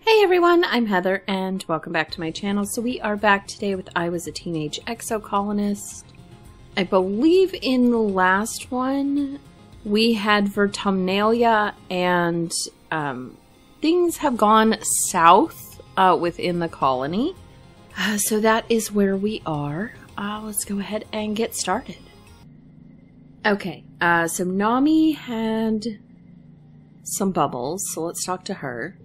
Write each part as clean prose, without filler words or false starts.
Hey everyone, I'm Heather and welcome back to my channel. So we are back today with I Was a Teenage Exocolonist. I believe in the last one we had Vertumnalia and things have gone south within the colony. So that is where we are. Let's go ahead and get started. Okay, so Nami had some bubbles, so let's talk to her.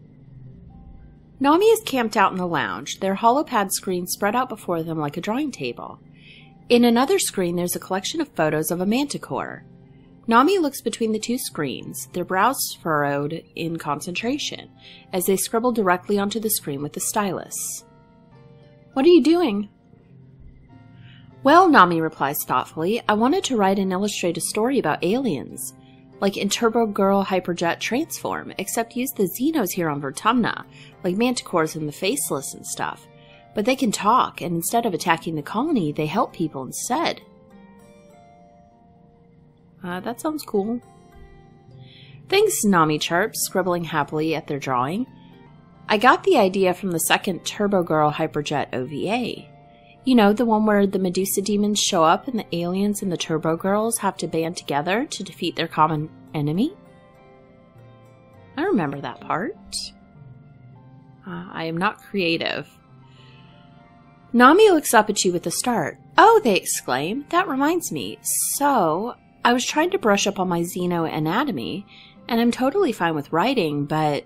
Nami is camped out in the lounge, their holopad screen spread out before them like a drawing table. In another screen, there's a collection of photos of a manticore. Nami looks between the two screens, their brows furrowed in concentration, as they scribble directly onto the screen with the stylus. "What are you doing?" "Well," Nami replies thoughtfully, "I wanted to write and illustrate a story about aliens. Like in Turbo Girl Hyperjet Transform, except use the Xenos here on Vertumna, like manticores and the Faceless and stuff. But they can talk, and instead of attacking the colony, they help people instead." That sounds cool. "Thanks," Nami chirps, scribbling happily at their drawing. "I got the idea from the second Turbo Girl Hyperjet OVA. You know, the one where the Medusa demons show up and the aliens and the Turbo Girls have to band together to defeat their common enemy?" I remember that part. I am not creative. Nami looks up at you with a start. "Oh," they exclaim, "that reminds me. So, I was trying to brush up on my Xeno anatomy, and I'm totally fine with writing, but..."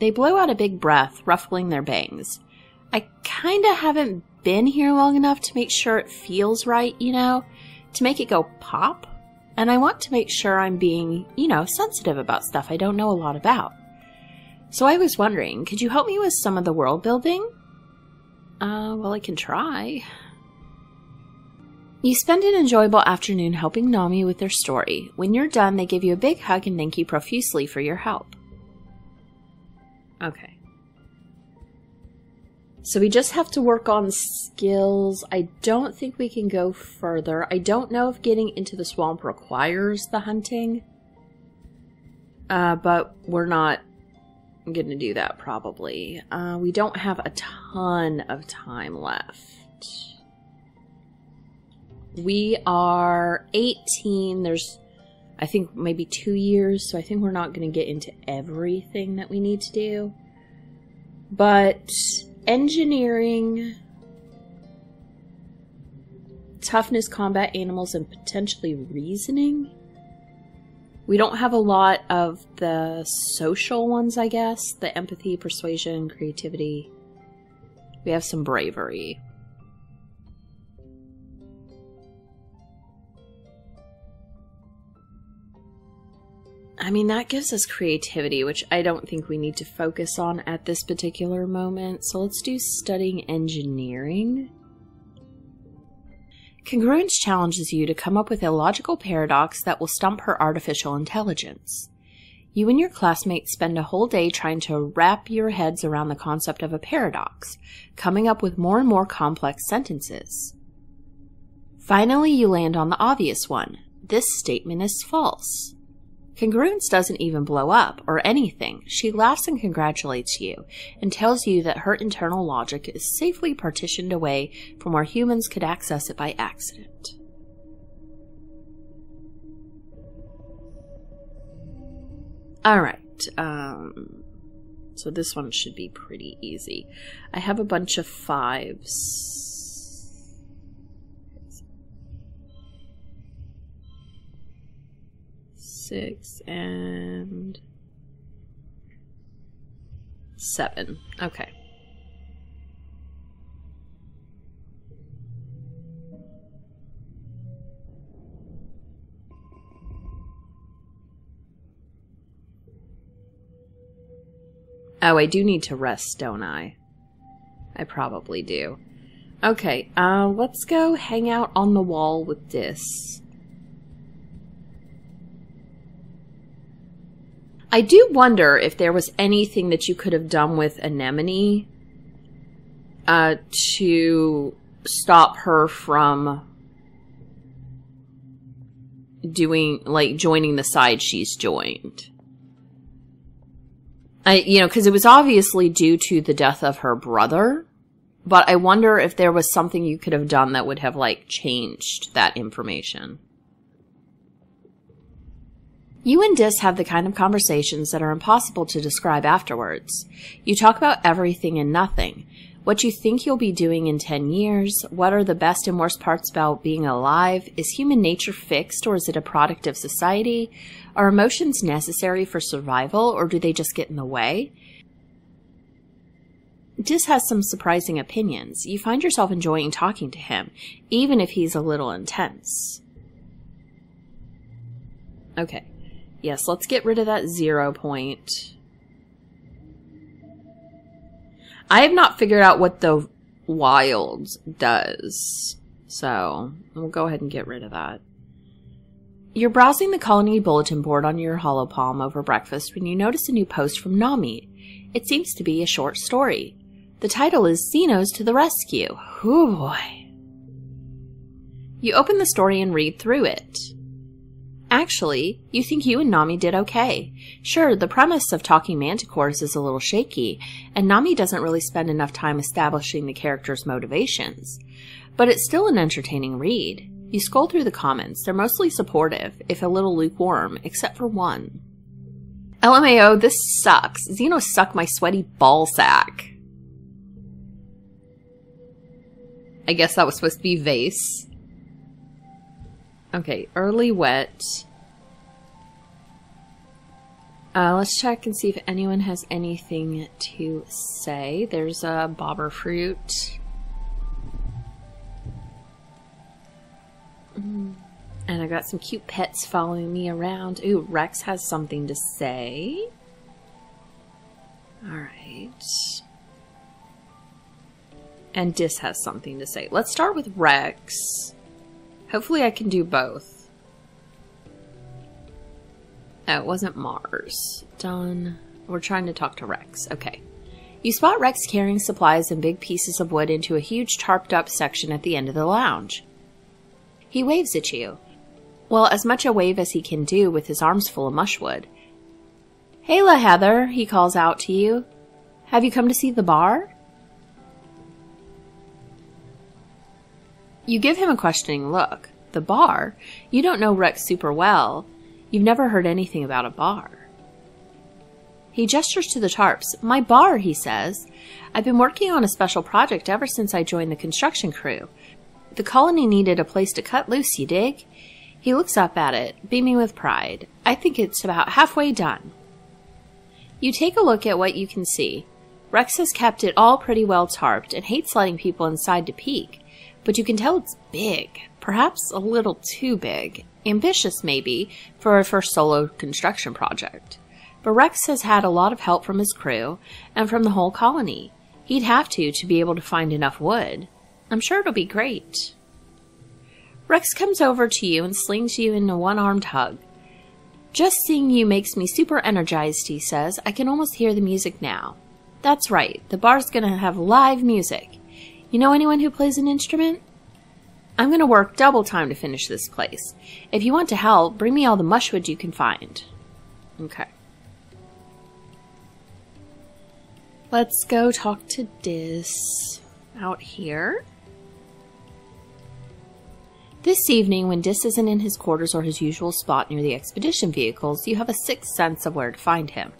They blow out a big breath, ruffling their bangs. "I kinda haven't been here long enough to make sure it feels right, you know, to make it go pop. And I want to make sure I'm being, you know, sensitive about stuff I don't know a lot about. So I was wondering, could you help me with some of the world building?" Well, I can try. You spend an enjoyable afternoon helping Nami with their story. When you're done, they give you a big hug and thank you profusely for your help. Okay. So we just have to work on skills. I don't think we can go further. I don't know if getting into the swamp requires the hunting. But we're not going to do that probably. We don't have a ton of time left. We are 18. There's, I think, maybe 2 years. So I think we're not going to get into everything that we need to do. But engineering, toughness, combat animals, and potentially reasoning. We don't have a lot of the social ones, I guess. The empathy, persuasion, creativity. We have some bravery. I mean, that gives us creativity, which I don't think we need to focus on at this particular moment. So let's do studying engineering. Congruence challenges you to come up with a logical paradox that will stump her artificial intelligence. You and your classmates spend a whole day trying to wrap your heads around the concept of a paradox, coming up with more and more complex sentences. Finally, you land on the obvious one. This statement is false. Congruence doesn't even blow up, or anything. She laughs and congratulates you, and tells you that her internal logic is safely partitioned away from where humans could access it by accident. Alright, so this one should be pretty easy. I have a bunch of 5s. 6 and 7. Okay. Oh, I do need to rest, don't I? I probably do. Okay, let's go hang out on the wall with this. I do wonder if there was anything that you could have done with Anemone to stop her from doing, like, joining the side she's joined. Because it was obviously due to the death of her brother, but I wonder if there was something you could have done that would have, like, changed that information. You and Dis have the kind of conversations that are impossible to describe afterwards. You talk about everything and nothing. What you think you'll be doing in 10 years, what are the best and worst parts about being alive, is human nature fixed or is it a product of society? Are emotions necessary for survival or do they just get in the way? Dis has some surprising opinions. You find yourself enjoying talking to him, even if he's a little intense. Okay. Yes, let's get rid of that 0 point. I have not figured out what the wild does, so we'll go ahead and get rid of that. You're browsing the colony bulletin board on your holopalm over breakfast when you notice a new post from Nami. It seems to be a short story. The title is Xenos to the Rescue. Oh boy. You open the story and read through it. Actually, you think you and Nami did okay. Sure, the premise of talking manticores is a little shaky, and Nami doesn't really spend enough time establishing the character's motivations. But it's still an entertaining read. You scroll through the comments. They're mostly supportive, if a little lukewarm, except for one. LMAO, this sucks. Xenos suck my sweaty ball sack. I guess that was supposed to be vase. Okay, early wet. Let's check and see if anyone has anything to say. There's a bobber fruit. And I got some cute pets following me around. Ooh, Rex has something to say. Alright. And Dis has something to say. Let's start with Rex. Hopefully I can do both. Oh, it wasn't Mars. Done. We're trying to talk to Rex. Okay. You spot Rex carrying supplies and big pieces of wood into a huge tarped up section at the end of the lounge. He waves at you. Well, as much a wave as he can do with his arms full of mushwood. Hayla, Heather, he calls out to you. Have you come to see the bar? You give him a questioning look. The bar? You don't know Rex super well. You've never heard anything about a bar. He gestures to the tarps. My bar, he says. I've been working on a special project ever since I joined the construction crew. The colony needed a place to cut loose, you dig? He looks up at it, beaming with pride. I think it's about halfway done. You take a look at what you can see. Rex has kept it all pretty well tarped and hates letting people inside to peek. But you can tell it's big, perhaps a little too big, ambitious maybe, for a first solo construction project. But Rex has had a lot of help from his crew, and from the whole colony. He'd have to be able to find enough wood. I'm sure it'll be great. Rex comes over to you and slings you in a one-armed hug. Just seeing you makes me super energized, he says. I can almost hear the music now. That's right, the bar's gonna have live music. You know anyone who plays an instrument? I'm going to work double time to finish this place. If you want to help, bring me all the mushwood you can find. Okay. Let's go talk to Dis out here. This evening, when Dis isn't in his quarters or his usual spot near the expedition vehicles, you have a sixth sense of where to find him.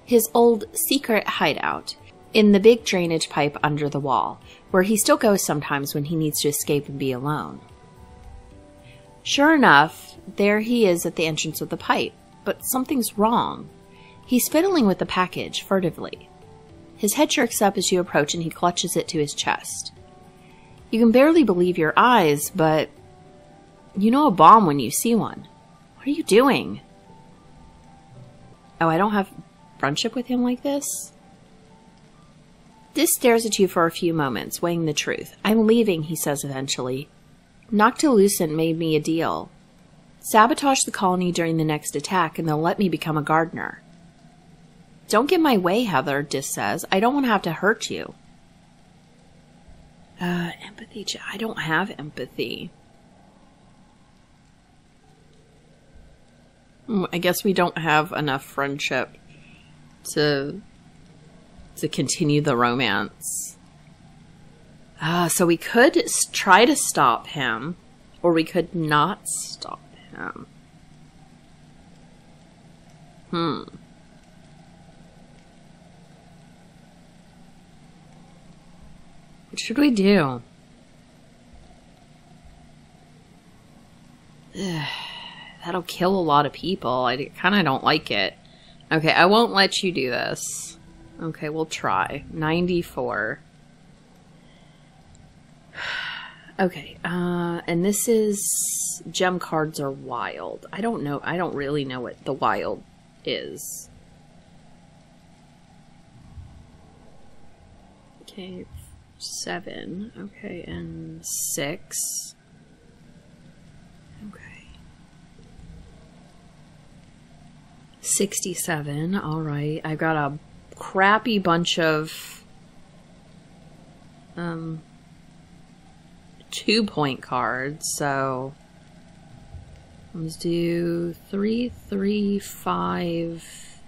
His old secret hideout. In the big drainage pipe under the wall, where he still goes sometimes when he needs to escape and be alone. Sure enough, there he is at the entrance of the pipe, but something's wrong. He's fiddling with the package furtively. His head jerks up as you approach and he clutches it to his chest. You can barely believe your eyes, but you know a bomb when you see one. What are you doing? Oh, I don't have friendship with him like this? Dis stares at you for a few moments, weighing the truth. I'm leaving, he says eventually. Noctilucent made me a deal. Sabotage the colony during the next attack and they'll let me become a gardener. Don't get in my way, Heather, Dis says. I don't want to have to hurt you. Empathy. I don't have empathy. I guess we don't have enough friendship to to continue the romance. So we could try to stop him, or we could not stop him. What should we do? That'll kill a lot of people. I kind of don't like it. Okay, I won't let you do this. Okay, we'll try. 94. Okay, and this is... Gem cards are wild. I don't know. I don't really know what the wild is. Okay, 7. Okay, and 6. Okay. 67. All right. I got a crappy bunch of 2-point cards, so let's do 3, 3, 5.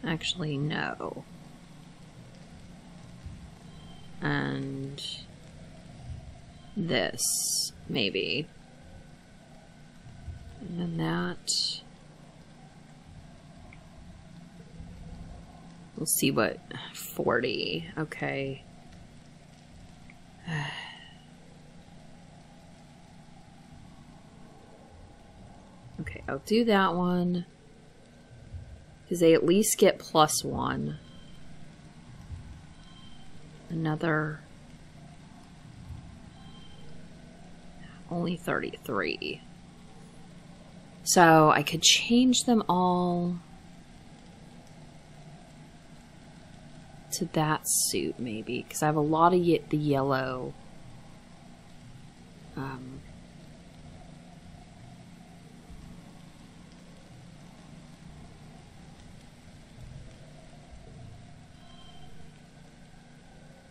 Actually, no. And this, maybe. And then that. We'll see what. 40. Okay. Okay, I'll do that one. Because they at least get +1. Another. Only 33. So I could change them all to that suit, maybe, because I have a lot of the yellow.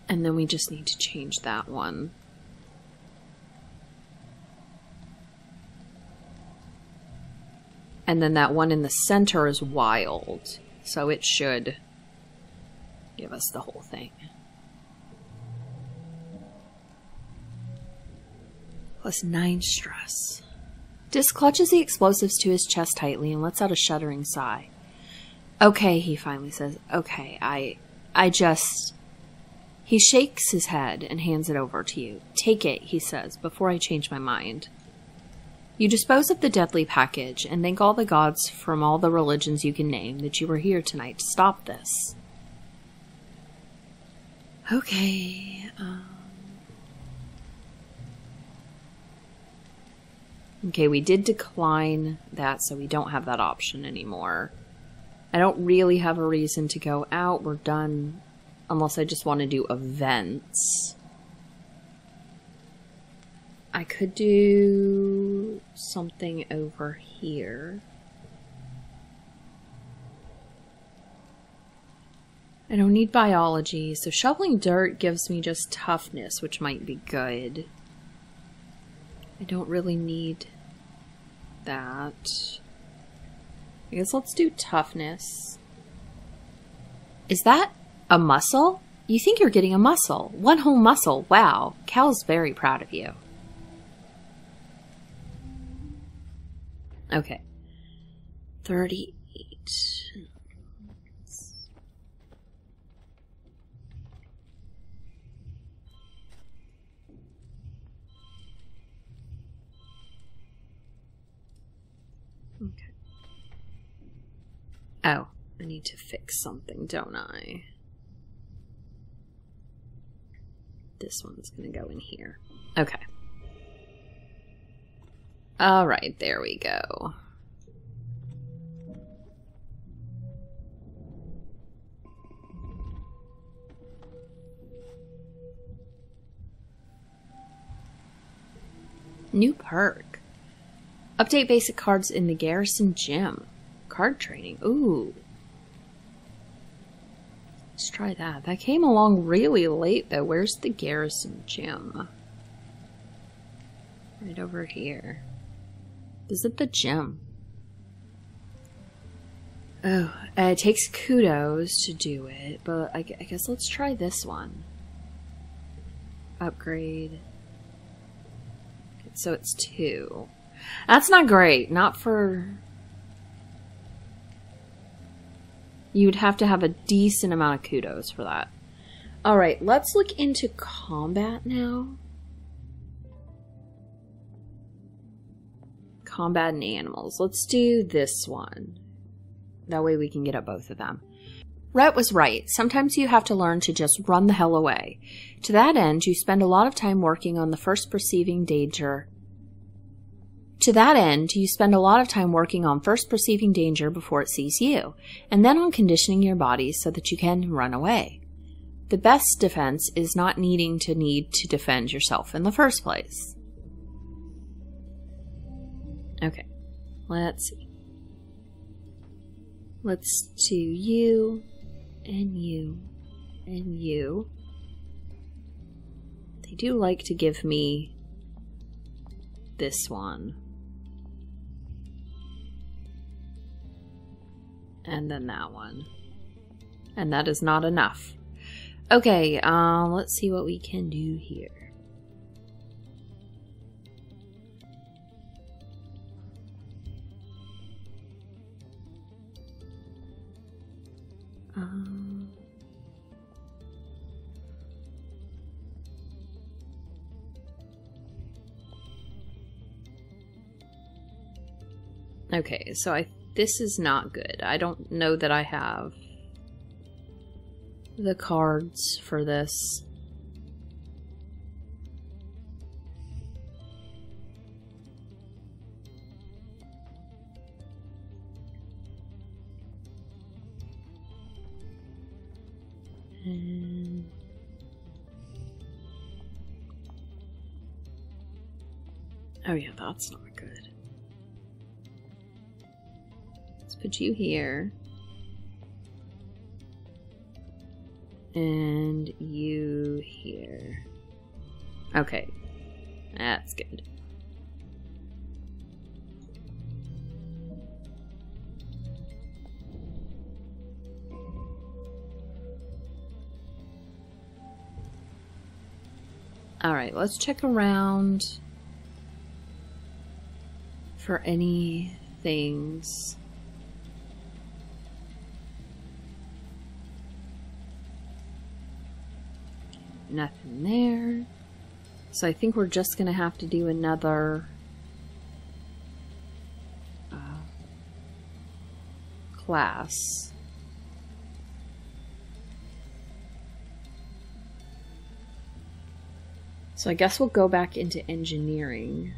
And then we just need to change that one. And then that one in the center is wild, so it should give us the whole thing. +9 stress. Dis clutches the explosives to his chest tightly and lets out a shuddering sigh. Okay, he finally says. Okay, I just... He shakes his head and hands it over to you. Take it, he says, before I change my mind. You dispose of the deadly package and thank all the gods from all the religions you can name that you were here tonight to stop this. Okay, Okay, we did decline that, so we don't have that option anymore. I don't really have a reason to go out. We're done, unless I just want to do events. I could do something over here. I don't need biology, so shoveling dirt gives me just toughness, which might be good. I don't really need that. I guess let's do toughness. Is that a muscle? You think you're getting a muscle. One whole muscle. Wow. Cal's very proud of you. Okay. 38. Okay. Oh, I need to fix something, don't I? This one's gonna go in here. Okay. Alright, there we go. New perk. Update basic cards in the Garrison Gym. Card training. Ooh. Let's try that. That came along really late, though. Where's the Garrison Gym? Right over here. Visit the gym. Oh, it takes kudos to do it, but I guess let's try this one. Upgrade. So it's 2. That's not great. Not for... You would have to have a decent amount of kudos for that. Alright, let's look into combat now. Combat and animals. Let's do this one. That way we can get at both of them. Rhett was right. Sometimes you have to learn to just run the hell away. To that end, you spend a lot of time working on the first perceiving danger. To that end, you spend a lot of time working on first perceiving danger before it sees you, and then on conditioning your body so that you can run away. The best defense is not needing to defend yourself in the first place. Okay, let's see. Let's do you, and you, and you. They do like to give me this one. And then that one. And that is not enough. Okay, let's see what we can do here. Okay, so this is not good. I don't know that I have the cards for this. Oh yeah, that's not good. Let's put you here. And you here. Okay. That's good. Alright, let's check around for any things. Nothing there. So I think we're just gonna have to do another class. So I guess we'll go back into engineering.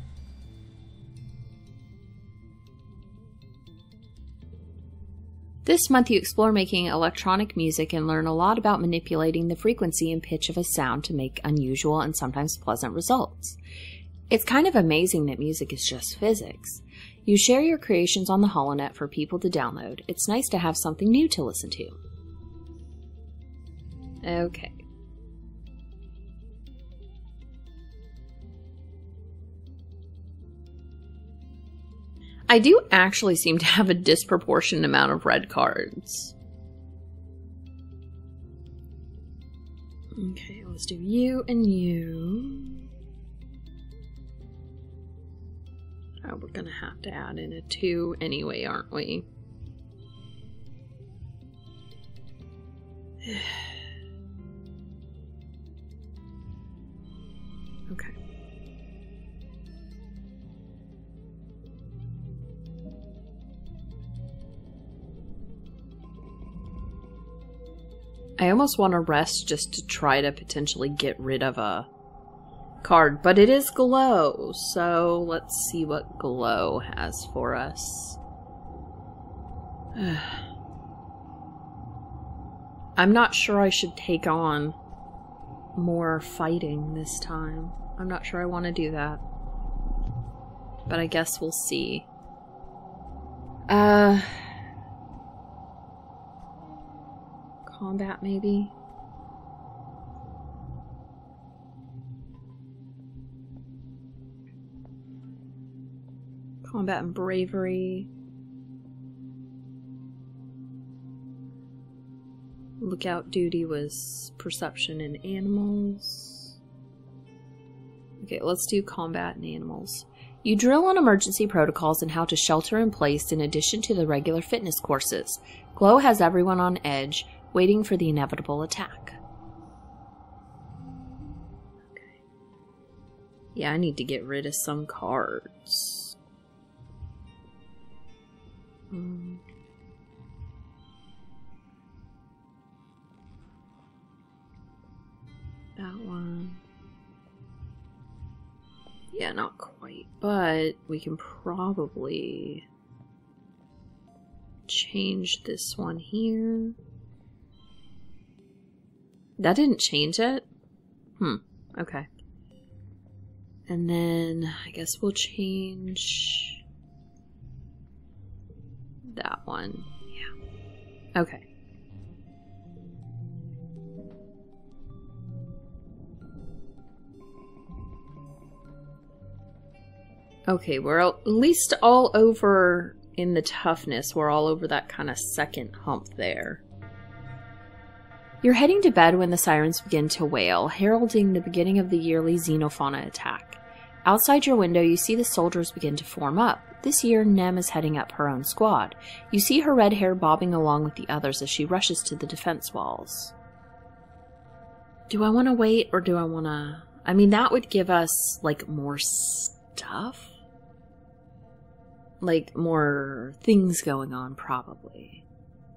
This month you explore making electronic music and learn a lot about manipulating the frequency and pitch of a sound to make unusual and sometimes pleasant results. It's kind of amazing that music is just physics. You share your creations on the HoloNet for people to download. It's nice to have something new to listen to. Okay. I do actually seem to have a disproportionate amount of red cards. Okay, let's do you and you. Oh, we're gonna have to add in a 2 anyway, aren't we? Okay. I almost want to rest just to try to potentially get rid of a card, but it is glow, so let's see what glow has for us. I'm not sure I should take on more fighting this time. I'm not sure I want to do that, but I guess we'll see. Combat, maybe? Combat and bravery. Lookout duty was perception in animals. Okay, let's do combat in animals. You drill on emergency protocols and how to shelter in place in addition to the regular fitness courses. Glow has everyone on edge, waiting for the inevitable attack. Okay. Yeah, I need to get rid of some cards. That one. Yeah, not quite, but we can probably change this one here. That didn't change it? Okay. And then I guess we'll change that one. Yeah. Okay. Okay, we're at least all over in the toughness. We're all over that kind of second hump there. You're heading to bed when the sirens begin to wail, heralding the beginning of the yearly xenofauna attack. Outside your window, you see the soldiers begin to form up. This year, Nem is heading up her own squad. You see her red hair bobbing along with the others as she rushes to the defense walls. Do I want to wait, or do I want to... I mean, that would give us, like, more stuff? Like, more things going on, probably.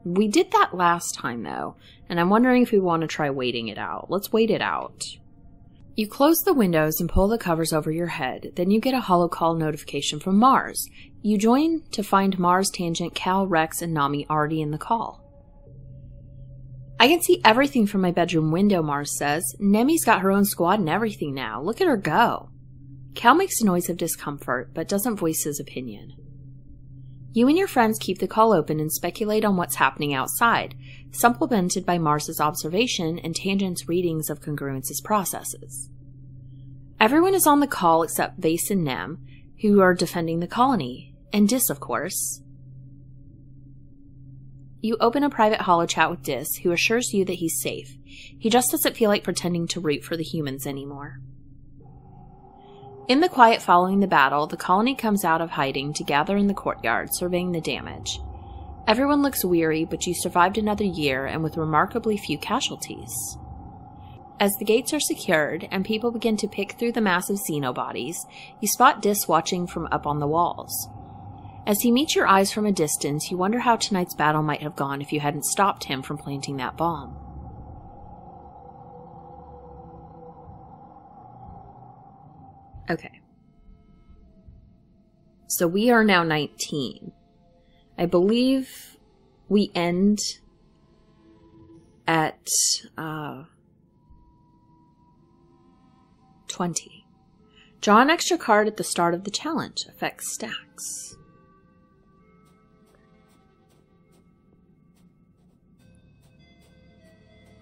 We did that last time, though, and I'm wondering if we want to try waiting it out. Let's wait it out. You close the windows and pull the covers over your head, then you get a holocall notification from Mars. You join to find Mars, Tangent, Cal, Rex, and Nami already in the call. I can see everything from my bedroom window, Mars says. Nemi's got her own squad and everything now. Look at her go. Cal makes a noise of discomfort, but doesn't voice his opinion. You and your friends keep the call open and speculate on what's happening outside, supplemented by Mars's observation and Tangent's readings of congruence's processes. Everyone is on the call except Vase and Nem, who are defending the colony, and Dis, of course. You open a private holochat with Dis, who assures you that he's safe. He just doesn't feel like pretending to root for the humans anymore. In the quiet following the battle, the colony comes out of hiding to gather in the courtyard, surveying the damage. Everyone looks weary, but you survived another year and with remarkably few casualties. As the gates are secured and people begin to pick through the massive xenobodies, you spot Dis watching from up on the walls. As he meets your eyes from a distance, you wonder how tonight's battle might have gone if you hadn't stopped him from planting that bomb. Okay. So we are now 19. I believe we end at 20. Draw an extra card at the start of the challenge. Affects stacks.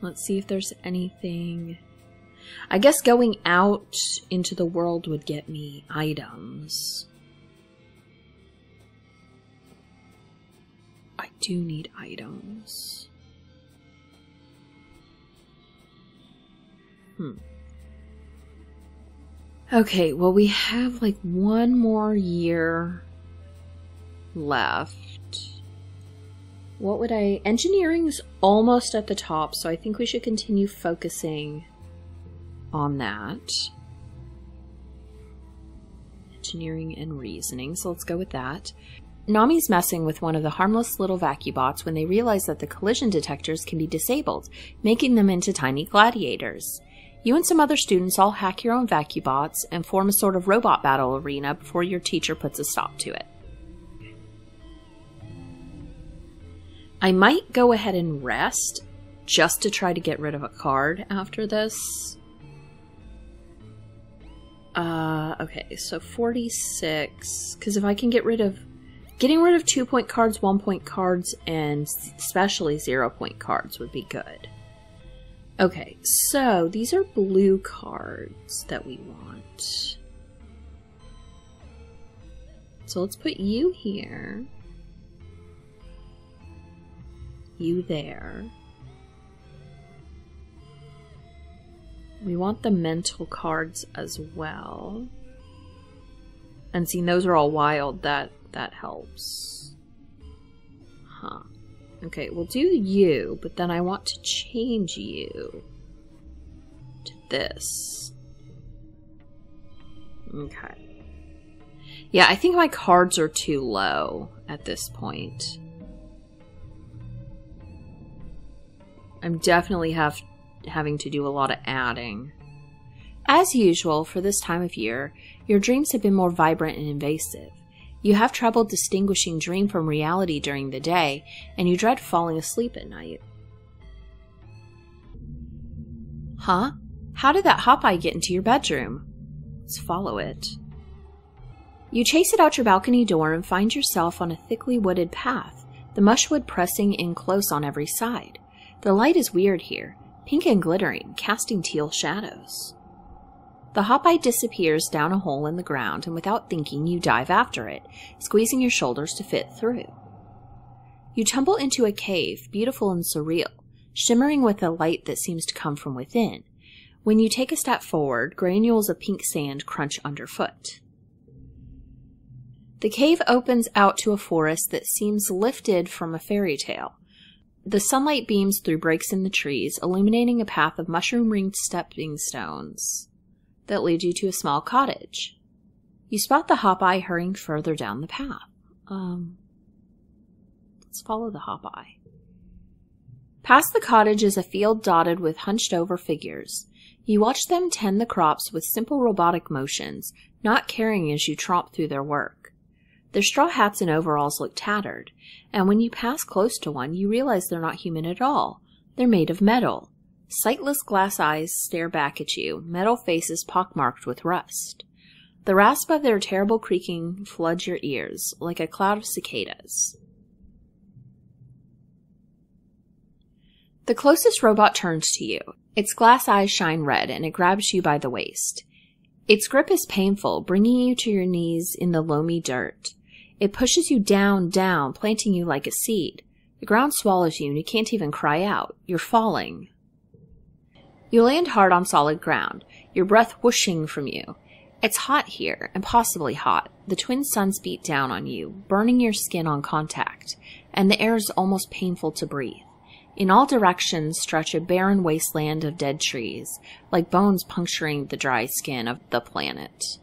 Let's see if there's anything... I guess going out into the world would get me items. I do need items. Okay, well we have like one more year left. What would I... Engineering's almost at the top, so I think we should continue focusing on that. Engineering and reasoning, so let's go with that. Nami's messing with one of the harmless little vacubots when they realize that the collision detectors can be disabled, making them into tiny gladiators. You and some other students all hack your own vacubots and form a sort of robot battle arena before your teacher puts a stop to it. I might go ahead and rest just to try to get rid of a card after this. Okay, so 46, because if I can get rid of... Getting rid of 2-point cards, 1-point cards, and especially 0-point cards would be good. Okay, so these are blue cards that we want. So let's put you here. You there. We want the mental cards as well. And seeing those are all wild, that helps. Huh. Okay, we'll do you, but then I want to change you to this. Okay. Yeah, I think my cards are too low at this point. I'm definitely having to do a lot of adding. As usual, for this time of year, your dreams have been more vibrant and invasive. You have trouble distinguishing dream from reality during the day, and you dread falling asleep at night. Huh? How did that hop-eye get into your bedroom? Let's follow it. You chase it out your balcony door and find yourself on a thickly wooded path, the mushwood pressing in close on every side. The light is weird here, pink and glittering, casting teal shadows. The hop-eye disappears down a hole in the ground, and without thinking, you dive after it, squeezing your shoulders to fit through. You tumble into a cave, beautiful and surreal, shimmering with a light that seems to come from within. When you take a step forward, granules of pink sand crunch underfoot. The cave opens out to a forest that seems lifted from a fairy tale. The sunlight beams through breaks in the trees, illuminating a path of mushroom-ringed stepping stones that lead you to a small cottage. You spot the hop-eye hurrying further down the path. Let's follow the hop-eye. Past the cottage is a field dotted with hunched-over figures. You watch them tend the crops with simple robotic motions, not caring as you tromp through their work. Their straw hats and overalls look tattered, and when you pass close to one, you realize they're not human at all. They're made of metal. Sightless glass eyes stare back at you, metal faces pockmarked with rust. The rasp of their terrible creaking floods your ears, like a cloud of cicadas. The closest robot turns to you. Its glass eyes shine red, and it grabs you by the waist. Its grip is painful, bringing you to your knees in the loamy dirt. It pushes you down, planting you like a seed. The ground swallows you, and you can't even cry out. You're falling. You land hard on solid ground, your breath whooshing from you. It's hot here, impossibly hot. The twin suns beat down on you, burning your skin on contact, and the air is almost painful to breathe. In all directions stretch a barren wasteland of dead trees, like bones puncturing the dry skin of the planet.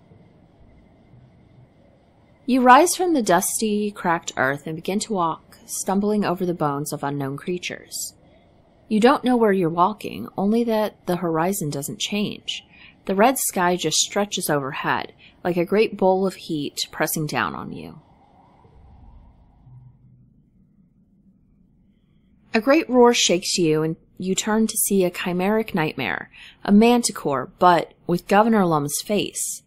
You rise from the dusty, cracked earth and begin to walk, stumbling over the bones of unknown creatures. You don't know where you're walking, only that the horizon doesn't change. The red sky just stretches overhead, like a great bowl of heat pressing down on you. A great roar shakes you, and you turn to see a chimeric nightmare, a manticore, but with Governor Lum's face.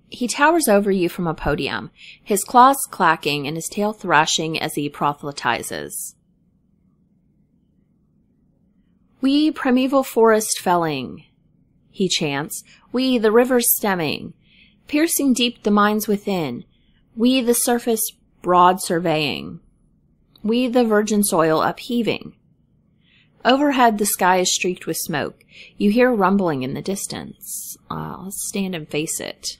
He towers over you from a podium, his claws clacking and his tail thrashing as he proselytizes. "We primeval forest felling," he chants. "We the rivers stemming, piercing deep the mines within. We the surface broad surveying. We the virgin soil upheaving." Overhead, the sky is streaked with smoke. You hear rumbling in the distance. Let's stand and face it.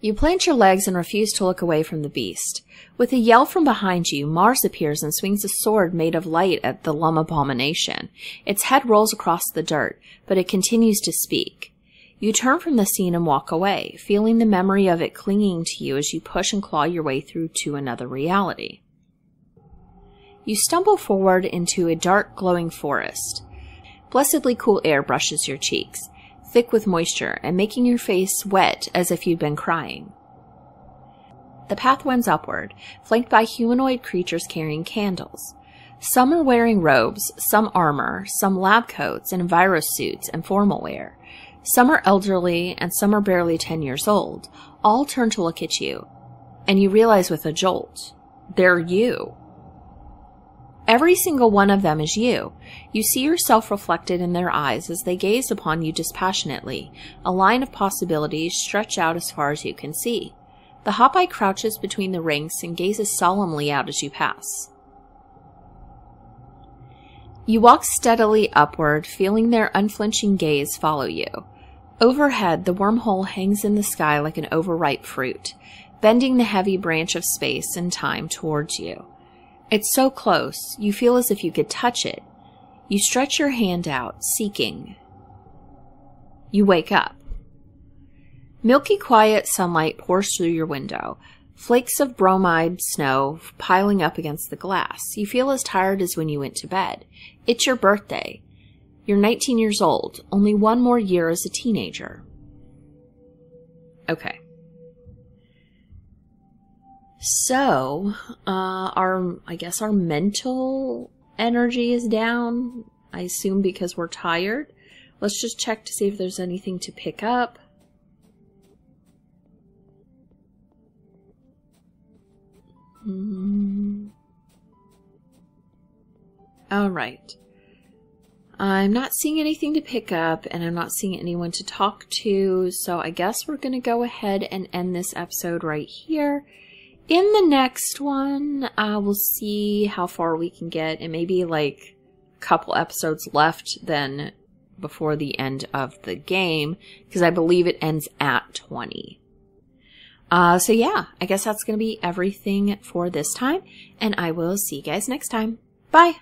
You plant your legs and refuse to look away from the beast. With a yell from behind you, Mars appears and swings a sword made of light at the Lum abomination. Its head rolls across the dirt, but it continues to speak. You turn from the scene and walk away, feeling the memory of it clinging to you as you push and claw your way through to another reality. You stumble forward into a dark, glowing forest. Blessedly cool air brushes your cheeks, thick with moisture and making your face wet as if you'd been crying. The path winds upward, flanked by humanoid creatures carrying candles. Some are wearing robes, some armor, some lab coats and virus suits and formal wear. Some are elderly and some are barely 10 years old. All turn to look at you, and you realize with a jolt, they're you. Every single one of them is you. You see yourself reflected in their eyes as they gaze upon you dispassionately. A line of possibilities stretch out as far as you can see. The hop-eye crouches between the ranks and gazes solemnly out as you pass. You walk steadily upward, feeling their unflinching gaze follow you. Overhead, the wormhole hangs in the sky like an overripe fruit, bending the heavy branch of space and time towards you. It's so close, you feel as if you could touch it. You stretch your hand out, seeking. You wake up. Milky quiet sunlight pours through your window. Flakes of bromide snow piling up against the glass. You feel as tired as when you went to bed. It's your birthday. You're 19 years old. Only one more year as a teenager. Okay. So, I guess our mental energy is down. I assume because we're tired. Let's just check to see if there's anything to pick up. All right. I'm not seeing anything to pick up, and I'm not seeing anyone to talk to, so I guess we're going to go ahead and end this episode right here. In the next one, we'll see how far we can get, and maybe like a couple episodes left then before the end of the game, because I believe it ends at 20. So yeah, I guess that's going to be everything for this time, and I will see you guys next time. Bye!